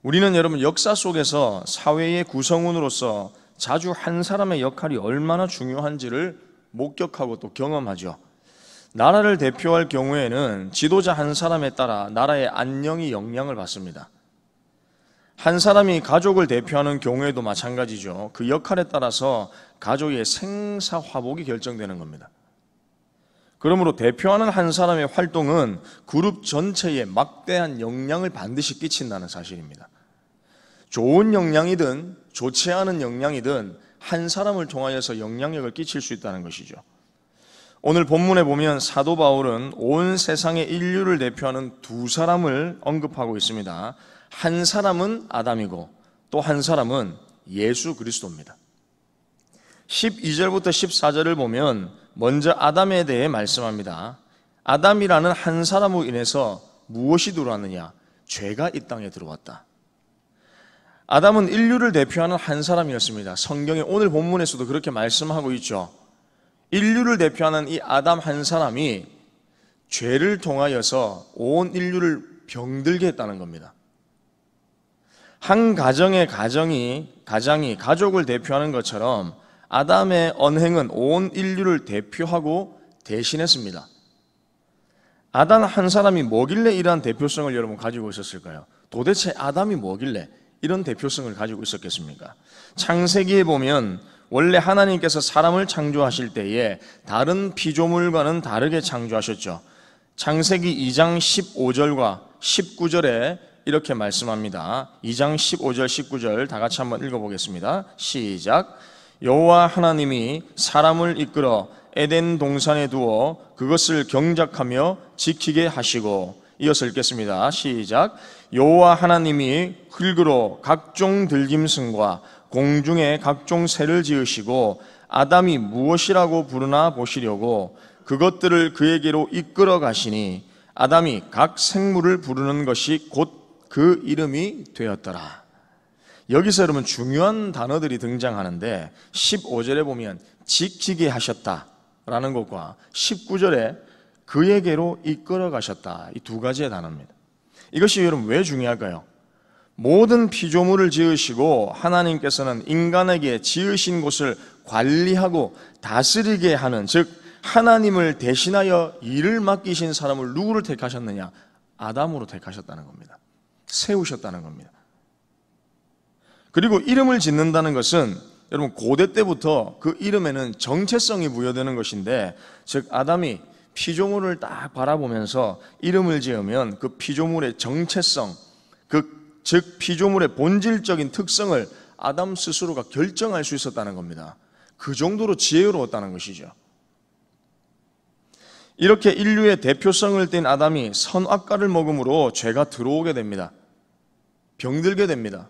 우리는 여러분 역사 속에서 사회의 구성원으로서 자주 한 사람의 역할이 얼마나 중요한지를 목격하고 또 경험하죠. 나라를 대표할 경우에는 지도자 한 사람에 따라 나라의 안녕이 영향을 받습니다. 한 사람이 가족을 대표하는 경우에도 마찬가지죠. 그 역할에 따라서 가족의 생사화복이 결정되는 겁니다. 그러므로 대표하는 한 사람의 활동은 그룹 전체에 막대한 영향을 반드시 끼친다는 사실입니다. 좋은 영향이든 좋지 않은 영향이든 한 사람을 통하여서 영향력을 끼칠 수 있다는 것이죠. 오늘 본문에 보면 사도 바울은 온 세상의 인류를 대표하는 두 사람을 언급하고 있습니다. 한 사람은 아담이고 또 한 사람은 예수 그리스도입니다. 12절부터 14절을 보면 먼저 아담에 대해 말씀합니다. 아담이라는 한 사람으로 인해서 무엇이 들어왔느냐? 죄가 이 땅에 들어왔다. 아담은 인류를 대표하는 한 사람이었습니다. 성경의 오늘 본문에서도 그렇게 말씀하고 있죠. 인류를 대표하는 이 아담 한 사람이 죄를 통하여서 온 인류를 병들게 했다는 겁니다. 한 가정이 가족을 대표하는 것처럼 아담의 언행은 온 인류를 대표하고 대신했습니다. 아담 한 사람이 뭐길래 이러한 대표성을 여러분 가지고 있었을까요? 도대체 아담이 뭐길래 이런 대표성을 가지고 있었겠습니까? 창세기에 보면 원래 하나님께서 사람을 창조하실 때에 다른 피조물과는 다르게 창조하셨죠. 창세기 2장 15절과 19절에 이렇게 말씀합니다. 2장 15절 19절 다 같이 한번 읽어보겠습니다. 시작. 여호와 하나님이 사람을 이끌어 에덴 동산에 두어 그것을 경작하며 지키게 하시고, 이어서 읽겠습니다. 시작. 여호와 하나님이 흙으로 각종 들짐승과 공중에 각종 새를 지으시고 아담이 무엇이라고 부르나 보시려고 그것들을 그에게로 이끌어 가시니 아담이 각 생물을 부르는 것이 곧 그 이름이 되었더라. 여기서 여러분 중요한 단어들이 등장하는데 15절에 보면 지키게 하셨다라는 것과 19절에 그에게로 이끌어 가셨다, 이 두 가지의 단어입니다. 이것이 여러분 왜 중요할까요? 모든 피조물을 지으시고 하나님께서는 인간에게 지으신 곳을 관리하고 다스리게 하는, 즉 하나님을 대신하여 일을 맡기신 사람을 누구를 택하셨느냐? 아담으로 택하셨다는 겁니다. 세우셨다는 겁니다. 그리고 이름을 짓는다는 것은 여러분 고대 때부터 그 이름에는 정체성이 부여되는 것인데, 즉 아담이 피조물을 딱 바라보면서 이름을 지으면 그 피조물의 정체성, 즉 피조물의 본질적인 특성을 아담 스스로가 결정할 수 있었다는 겁니다. 그 정도로 지혜로웠다는 것이죠. 이렇게 인류의 대표성을 띤 아담이 선악과를 먹음으로 죄가 들어오게 됩니다. 병들게 됩니다.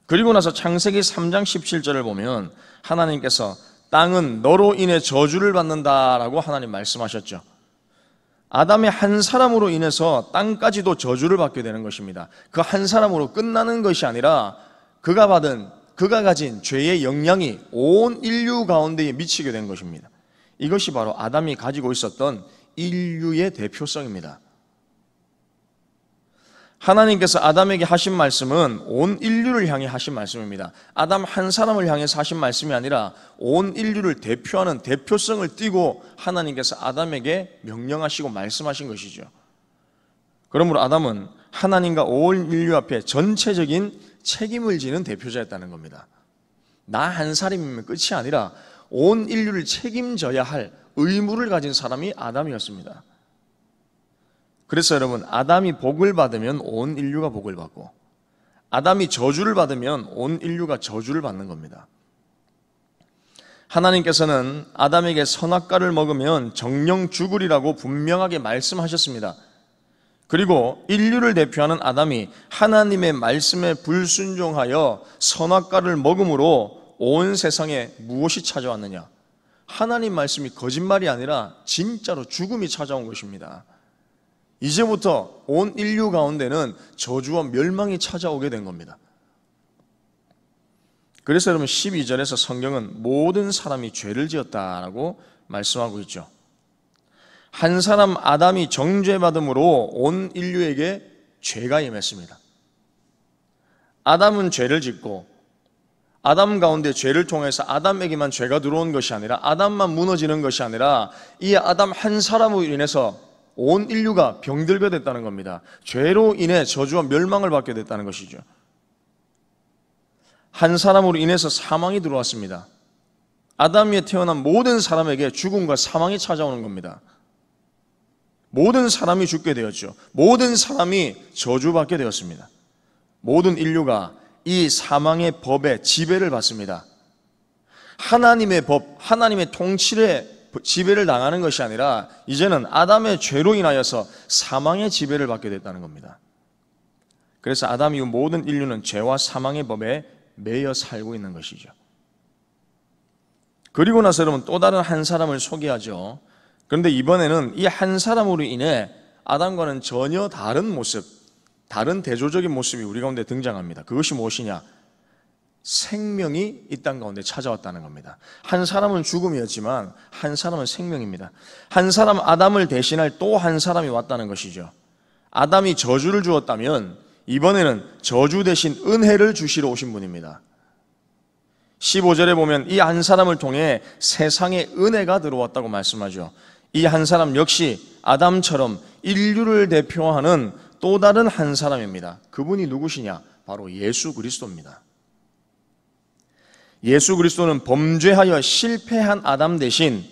그리고 나서 창세기 3장 17절을 보면 하나님께서 땅은 너로 인해 저주를 받는다라고 하나님 말씀하셨죠. 아담의 한 사람으로 인해서 땅까지도 저주를 받게 되는 것입니다. 그 한 사람으로 끝나는 것이 아니라 그가 가진 죄의 영향이 온 인류 가운데에 미치게 된 것입니다. 이것이 바로 아담이 가지고 있었던 인류의 대표성입니다. 하나님께서 아담에게 하신 말씀은 온 인류를 향해 하신 말씀입니다. 아담 한 사람을 향해서 하신 말씀이 아니라 온 인류를 대표하는 대표성을 띠고 하나님께서 아담에게 명령하시고 말씀하신 것이죠. 그러므로 아담은 하나님과 온 인류 앞에 전체적인 책임을 지는 대표자였다는 겁니다. 나 한 사람이면 끝이 아니라 온 인류를 책임져야 할 의무를 가진 사람이 아담이었습니다. 그래서 여러분, 아담이 복을 받으면 온 인류가 복을 받고 아담이 저주를 받으면 온 인류가 저주를 받는 겁니다. 하나님께서는 아담에게 선악과를 먹으면 정령 죽으리라고 분명하게 말씀하셨습니다. 그리고 인류를 대표하는 아담이 하나님의 말씀에 불순종하여 선악과를 먹음으로 온 세상에 무엇이 찾아왔느냐? 하나님 말씀이 거짓말이 아니라 진짜로 죽음이 찾아온 것입니다. 이제부터 온 인류 가운데는 저주와 멸망이 찾아오게 된 겁니다. 그래서 여러분 12절에서 성경은 모든 사람이 죄를 지었다라고 말씀하고 있죠. 한 사람 아담이 정죄받음으로 온 인류에게 죄가 임했습니다. 아담은 죄를 짓고 아담 가운데 죄를 통해서 아담에게만 죄가 들어온 것이 아니라 아담만 무너지는 것이 아니라 이 아담 한 사람으로 인해서 온 인류가 병들게 됐다는 겁니다. 죄로 인해 저주와 멸망을 받게 됐다는 것이죠. 한 사람으로 인해서 사망이 들어왔습니다. 아담 위에 태어난 모든 사람에게 죽음과 사망이 찾아오는 겁니다. 모든 사람이 죽게 되었죠. 모든 사람이 저주받게 되었습니다. 모든 인류가 이 사망의 법에 지배를 받습니다. 하나님의 법, 하나님의 통치에 지배를 당하는 것이 아니라 이제는 아담의 죄로 인하여서 사망의 지배를 받게 됐다는 겁니다. 그래서 아담 이후 모든 인류는 죄와 사망의 법에 매여 살고 있는 것이죠. 그리고 나서 여러분 또 다른 한 사람을 소개하죠. 그런데 이번에는 이 한 사람으로 인해 아담과는 전혀 다른 모습, 다른 대조적인 모습이 우리 가운데 등장합니다. 그것이 무엇이냐? 생명이 이 땅 가운데 찾아왔다는 겁니다. 한 사람은 죽음이었지만 한 사람은 생명입니다. 한 사람 아담을 대신할 또 한 사람이 왔다는 것이죠. 아담이 저주를 주었다면 이번에는 저주 대신 은혜를 주시러 오신 분입니다. 15절에 보면 이 한 사람을 통해 세상에 은혜가 들어왔다고 말씀하죠. 이 한 사람 역시 아담처럼 인류를 대표하는 또 다른 한 사람입니다. 그분이 누구시냐? 바로 예수 그리스도입니다. 예수 그리스도는 범죄하여 실패한 아담 대신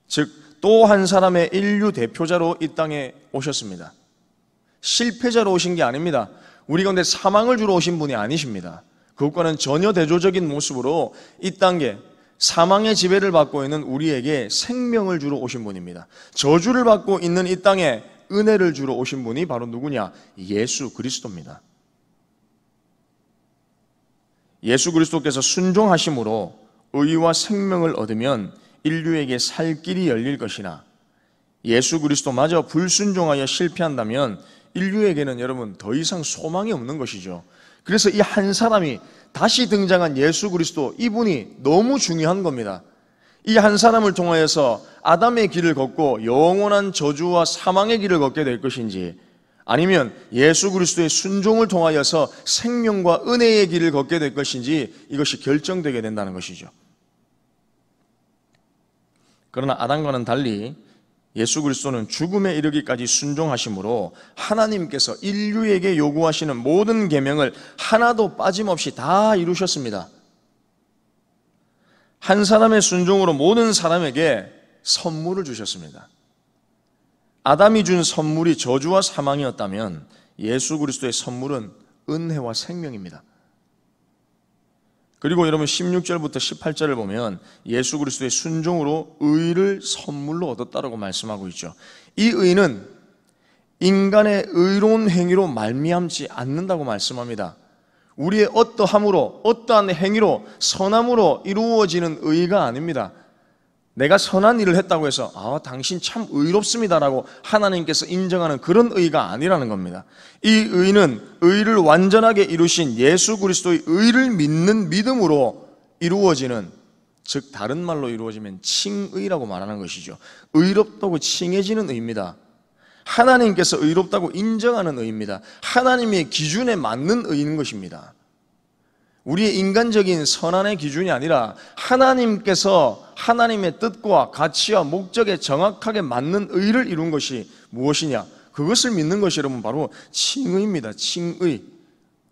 즉 또 한 사람의 인류 대표자로 이 땅에 오셨습니다. 실패자로 오신 게 아닙니다. 우리 가운데 사망을 주러 오신 분이 아니십니다. 그것과는 전혀 대조적인 모습으로 이 땅에 사망의 지배를 받고 있는 우리에게 생명을 주러 오신 분입니다. 저주를 받고 있는 이 땅에 은혜를 주러 오신 분이 바로 누구냐? 예수 그리스도입니다. 예수 그리스도께서 순종하심으로 의와 생명을 얻으면 인류에게 살 길이 열릴 것이나 예수 그리스도마저 불순종하여 실패한다면 인류에게는 여러분 더 이상 소망이 없는 것이죠. 그래서 이 한 사람이 다시 등장한 예수 그리스도, 이분이 너무 중요한 겁니다. 이 한 사람을 통하여서 아담의 길을 걷고 영원한 저주와 사망의 길을 걷게 될 것인지 아니면 예수 그리스도의 순종을 통하여서 생명과 은혜의 길을 걷게 될 것인지 이것이 결정되게 된다는 것이죠. 그러나 아담과는 달리 예수 그리스도는 죽음에 이르기까지 순종하심으로 하나님께서 인류에게 요구하시는 모든 계명을 하나도 빠짐없이 다 이루셨습니다. 한 사람의 순종으로 모든 사람에게 선물을 주셨습니다. 아담이 준 선물이 저주와 사망이었다면 예수 그리스도의 선물은 은혜와 생명입니다. 그리고 여러분 16절부터 18절을 보면 예수 그리스도의 순종으로 의를 선물로 얻었다라고 말씀하고 있죠. 이 의는 인간의 의로운 행위로 말미암지 않는다고 말씀합니다. 우리의 어떠함으로, 어떠한 행위로, 선함으로 이루어지는 의가 아닙니다. 내가 선한 일을 했다고 해서 당신 참 의롭습니다라고 하나님께서 인정하는 그런 의가 아니라는 겁니다. 이 의는 의를 완전하게 이루신 예수 그리스도의 의를 믿는 믿음으로 이루어지는, 즉 다른 말로 이루어지면 칭의라고 말하는 것이죠. 의롭다고 칭해지는 의입니다. 하나님께서 의롭다고 인정하는 의입니다. 하나님의 기준에 맞는 의인 것입니다. 우리의 인간적인 선한의 기준이 아니라 하나님께서 하나님의 뜻과 가치와 목적에 정확하게 맞는 의를 이룬 것이 무엇이냐? 그것을 믿는 것이 여러분 바로 칭의입니다. 칭의.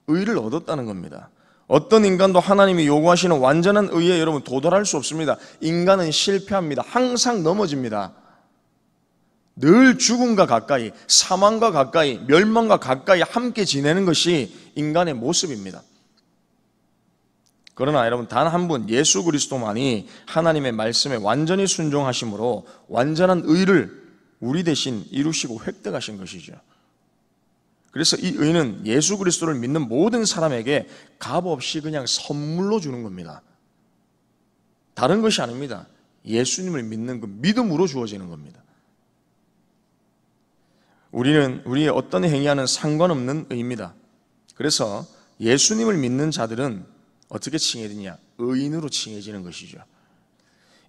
의를 얻었다는 겁니다. 어떤 인간도 하나님이 요구하시는 완전한 의에 여러분 도달할 수 없습니다. 인간은 실패합니다. 항상 넘어집니다. 늘 죽음과 가까이, 사망과 가까이, 멸망과 가까이 함께 지내는 것이 인간의 모습입니다. 그러나 여러분 단 한 분 예수 그리스도만이 하나님의 말씀에 완전히 순종하심으로 완전한 의를 우리 대신 이루시고 획득하신 것이죠. 그래서 이 의는 예수 그리스도를 믿는 모든 사람에게 값없이 그냥 선물로 주는 겁니다. 다른 것이 아닙니다. 예수님을 믿는 그 믿음으로 주어지는 겁니다. 우리는 우리의 어떤 행위와는 상관없는 의입니다. 그래서 예수님을 믿는 자들은 어떻게 칭해지냐? 의인으로 칭해지는 것이죠.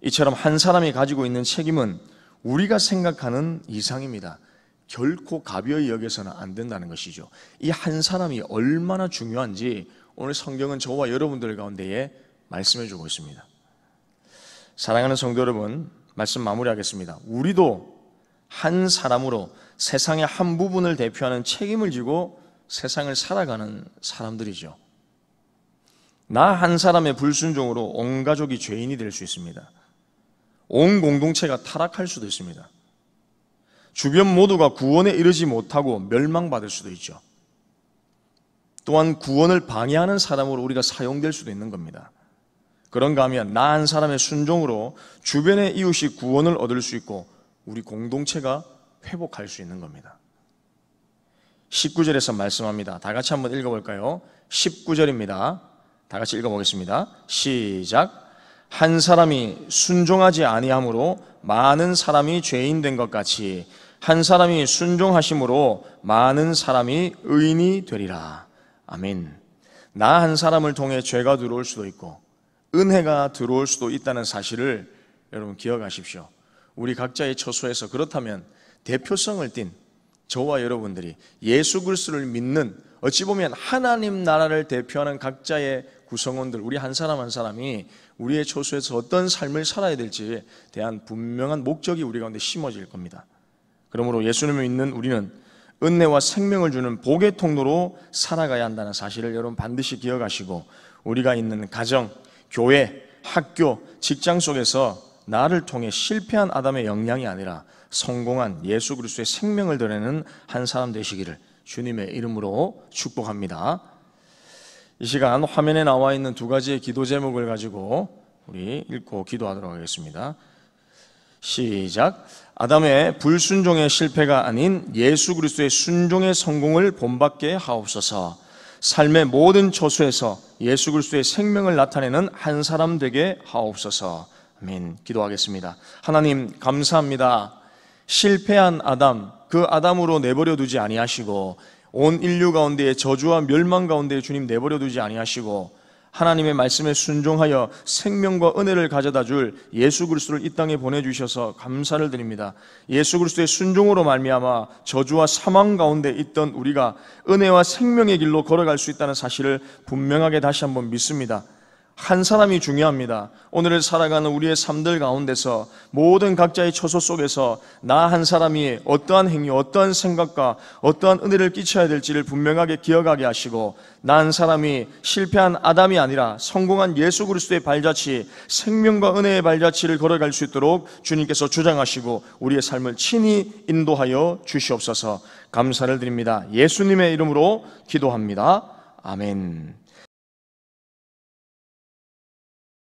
이처럼 한 사람이 가지고 있는 책임은 우리가 생각하는 이상입니다. 결코 가벼이 여겨서는 안 된다는 것이죠. 이 한 사람이 얼마나 중요한지 오늘 성경은 저와 여러분들 가운데에 말씀해 주고 있습니다. 사랑하는 성도 여러분, 말씀 마무리하겠습니다. 우리도 한 사람으로 세상의 한 부분을 대표하는 책임을 지고 세상을 살아가는 사람들이죠. 나 한 사람의 불순종으로 온 가족이 죄인이 될 수 있습니다. 온 공동체가 타락할 수도 있습니다. 주변 모두가 구원에 이르지 못하고 멸망받을 수도 있죠. 또한 구원을 방해하는 사람으로 우리가 사용될 수도 있는 겁니다. 그런가 하면 나 한 사람의 순종으로 주변의 이웃이 구원을 얻을 수 있고 우리 공동체가 회복할 수 있는 겁니다. 19절에서 말씀합니다. 다 같이 한번 읽어볼까요? 19절입니다. 다 같이 읽어보겠습니다. 시작. 한 사람이 순종하지 아니함으로 많은 사람이 죄인 된 것 같이 한 사람이 순종하심으로 많은 사람이 의인이 되리라. 아멘. 나 한 사람을 통해 죄가 들어올 수도 있고 은혜가 들어올 수도 있다는 사실을 여러분 기억하십시오. 우리 각자의 처소에서 그렇다면 대표성을 띤 저와 여러분들이 예수 그리스도를 믿는 어찌 보면 하나님 나라를 대표하는 각자의 구성원들, 우리 한 사람 한 사람이 우리의 처소에서 어떤 삶을 살아야 될지에 대한 분명한 목적이 우리 가운데 심어질 겁니다. 그러므로 예수님을 믿는 우리는 은혜와 생명을 주는 복의 통로로 살아가야 한다는 사실을 여러분 반드시 기억하시고 우리가 있는 가정, 교회, 학교, 직장 속에서 나를 통해 실패한 아담의 영향이 아니라 성공한 예수 그리스도의 생명을 드러내는 한 사람 되시기를 주님의 이름으로 축복합니다. 이 시간 화면에 나와 있는 두 가지의 기도 제목을 가지고 우리 읽고 기도하도록 하겠습니다. 시작. 아담의 불순종의 실패가 아닌 예수 그리스도의 순종의 성공을 본받게 하옵소서. 삶의 모든 처소에서 예수 그리스도의 생명을 나타내는 한 사람 되게 하옵소서. 아멘. 기도하겠습니다. 하나님 감사합니다. 실패한 아담, 그 아담으로 내버려 두지 아니하시고 온 인류 가운데에 저주와 멸망 가운데에 주님 내버려 두지 아니하시고 하나님의 말씀에 순종하여 생명과 은혜를 가져다 줄 예수 그리스도를 이 땅에 보내주셔서 감사를 드립니다. 예수 그리스도의 순종으로 말미암아 저주와 사망 가운데 있던 우리가 은혜와 생명의 길로 걸어갈 수 있다는 사실을 분명하게 다시 한번 믿습니다. 한 사람이 중요합니다. 오늘을 살아가는 우리의 삶들 가운데서 모든 각자의 처소 속에서 나 한 사람이 어떠한 행위, 어떠한 생각과 어떠한 은혜를 끼쳐야 될지를 분명하게 기억하게 하시고 나 한 사람이 실패한 아담이 아니라 성공한 예수 그리스도의 발자취, 생명과 은혜의 발자취를 걸어갈 수 있도록 주님께서 주장하시고 우리의 삶을 친히 인도하여 주시옵소서. 감사를 드립니다. 예수님의 이름으로 기도합니다. 아멘.